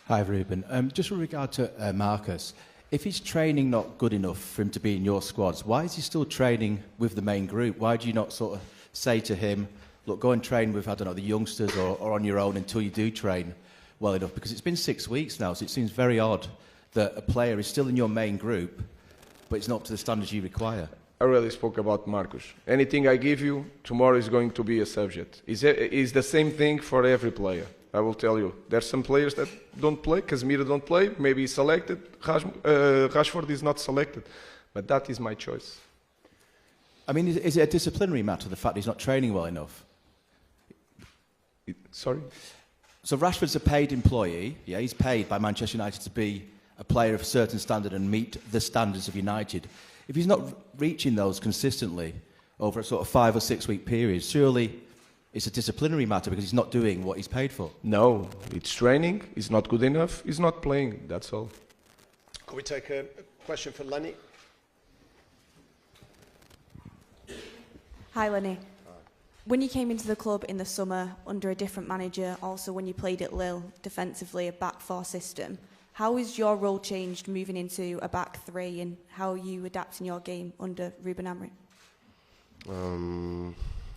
Hi, Ruben. Just with regard to Marcus, if he's training not good enough for him to be in your squads, why is he still training with the main group? Why do you not sort of say to him, look, go and train with, I don't know, the youngsters or on your own until you do train well enough? Because it's been 6 weeks now, so it seems very odd that a player is still in your main group, but it's not up to the standards you require. I already spoke about Marcus. Anything I give you, tomorrow is going to be a subject. It's the same thing for every player. I will tell you. There's some players that don't play. Casemiro don't play. Maybe he's selected. Rashford is not selected. But that is my choice. I mean, is it a disciplinary matter, the fact he's not training well enough? Sorry? So Rashford's a paid employee. Yeah, he's paid by Manchester United to be a player of a certain standard and meet the standards of United. If he's not reaching those consistently over a sort of 5 or 6 week period, surely it's a disciplinary matter because he's not doing what he's paid for. No, it's training. He's not good enough. He's not playing. That's all. Can we take a question for Lenny? Hi, Lenny. When you came into the club in the summer under a different manager, also when you played at Lille defensively, a back four system, how has your role changed moving into a back three, and how are you adapting your game under Ruben Amorim?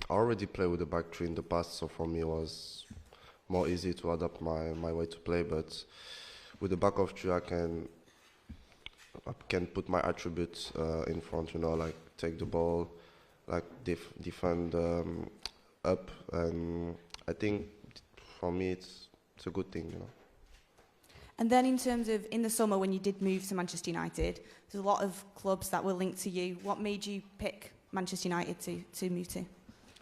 I already played with the back three in the past, so for me it was more easy to adapt my way to play. But with the back of three, I can put my attributes in front. You know, like take the ball, like defend up, and I think for me it's a good thing. You know. And then in terms of in the summer when you did move to Manchester United, there's a lot of clubs that were linked to you. What made you pick Manchester United to move to?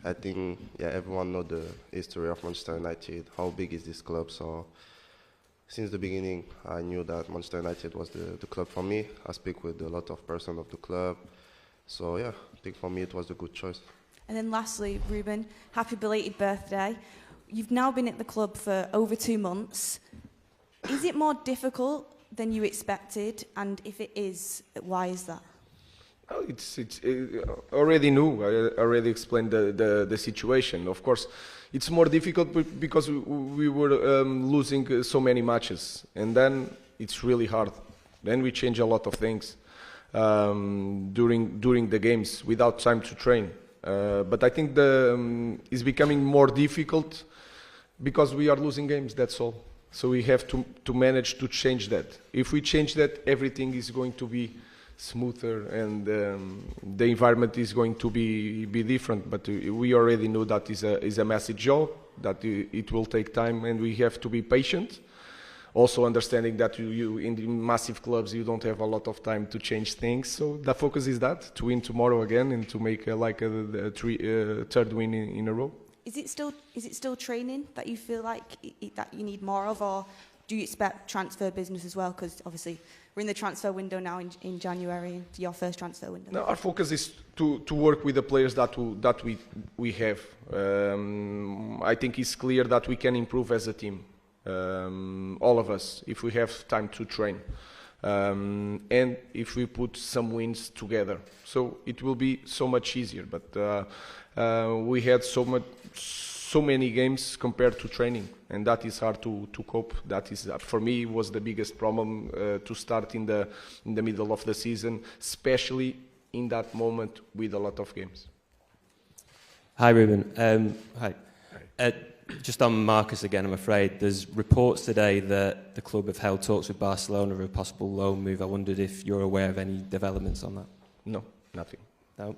I think everyone knows the history of Manchester United. How big is this club? So since the beginning, I knew that Manchester United was the club for me. I speak with a lot of persons of the club. So I think for me it was a good choice. And then lastly, Ruben, happy belated birthday. You've now been at the club for over 2 months. Is it more difficult than you expected? And if it is, why is that? Oh, it's already knew. I already explained the situation. Of course, it's more difficult because we were losing so many matches, and then it's really hard. Then we change a lot of things during the games without time to train. But I think it's becoming more difficult because we are losing games. That's all. So we have to manage to change that. If we change that, everything is going to be smoother, and the environment is going to be different. But we already know that is a massive job, that it will take time, and we have to be patient. Also understanding that you in the massive clubs you don't have a lot of time to change things. So the focus is to win tomorrow again and to make a third win in a row. Is it still training that you feel like that you need more of, or do you expect transfer business as well? Because obviously we're in the transfer window now in January, into your first transfer window. No, our focus is to work with the players that we have. I think it's clear that we can improve as a team, all of us, if we have time to train, and if we put some wins together. So it will be so much easier. But we had so many games compared to training, and that is hard to cope. That is, for me, was the biggest problem to start in the middle of the season, especially in that moment with a lot of games. Hi, Ruben. Hi. Just on Marcus again, I'm afraid there's reports today that the club have held talks with Barcelona of a possible loan move. I wondered if you're aware of any developments on that. No, nothing. No.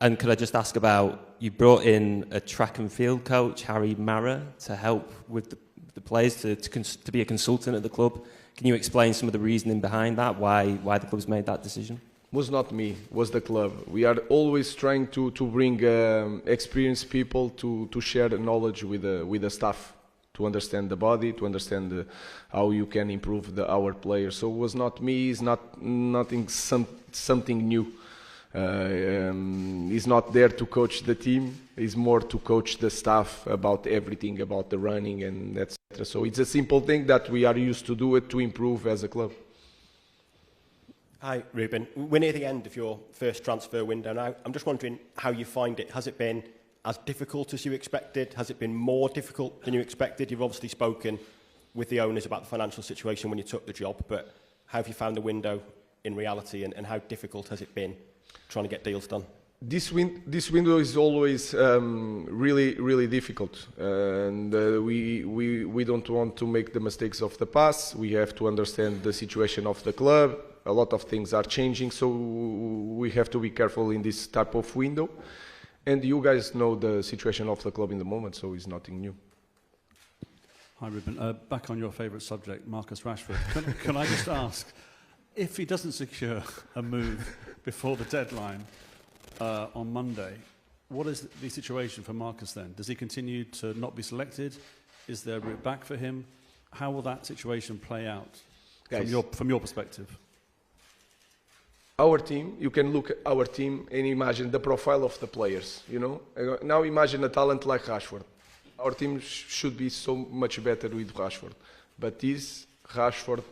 And could I just ask about, you brought in a track and field coach, Harry Mara, to help with the players, to be a consultant at the club. Can you explain some of the reasoning behind that, why the club's made that decision? Was not me, was the club. We are always trying to bring experienced people to share the knowledge with the staff, to understand the body, to understand how you can improve our players. So it was not me, it's something new. He's not there to coach the team, he's more to coach the staff about everything, about the running and etc. So it's a simple thing that we are used to do it to improve as a club. Hi, Ruben. We're near the end of your first transfer window now. I'm just wondering how you find it. Has it been as difficult as you expected? Has it been more difficult than you expected? You've obviously spoken with the owners about the financial situation when you took the job, but how have you found the window in reality, and how difficult has it been trying to get deals done? This window is always really difficult, and we don't want to make the mistakes of the past. We have to understand the situation of the club. A lot of things are changing, so we have to be careful in this type of window. And you guys know the situation of the club in the moment, so it's nothing new. Hi, Ruben. Back on your favourite subject, Marcus Rashford. Can I just ask, if he doesn't secure a move before the deadline on Monday, what is the situation for Marcus then? Does he continue to not be selected? Is there a route back for him? How will that situation play out from your perspective? Our team, you can look at our team and imagine the profile of the players, you know? Now imagine a talent like Rashford. Our team should be so much better with Rashford. But Rashford,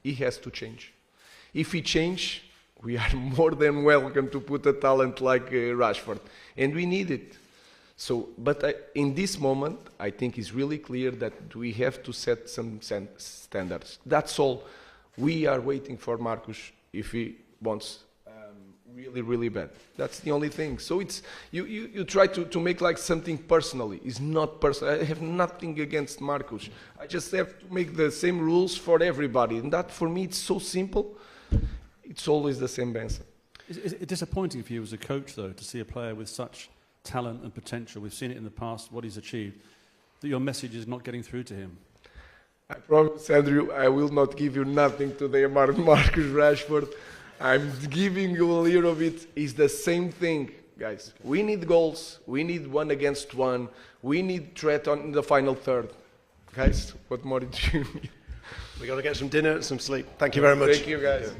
he has to change. If he change, we are more than welcome to put a talent like Rashford. And we need it. So, but in this moment, I think it's really clear that we have to set some standards. That's all. We are waiting for Marcus if he wants really bad. That's the only thing. So it's you try to make like something personally. It's not personal. I have nothing against Marcus. I just have to make the same rules for everybody. And that for me it's so simple. It's always the same answer. Is it disappointing for you as a coach though to see a player with such talent and potential? We've seen it in the past, what he's achieved, that your message is not getting through to him. I promise, Andrew, I will not give you nothing today about Marcus Rashford. I'm giving you a little bit. It's the same thing, guys. We need goals. We need 1-against-1. We need threat on the final third. Guys, what more do you need? We've got to get some dinner and some sleep. Thank you very much. Thank you, guys.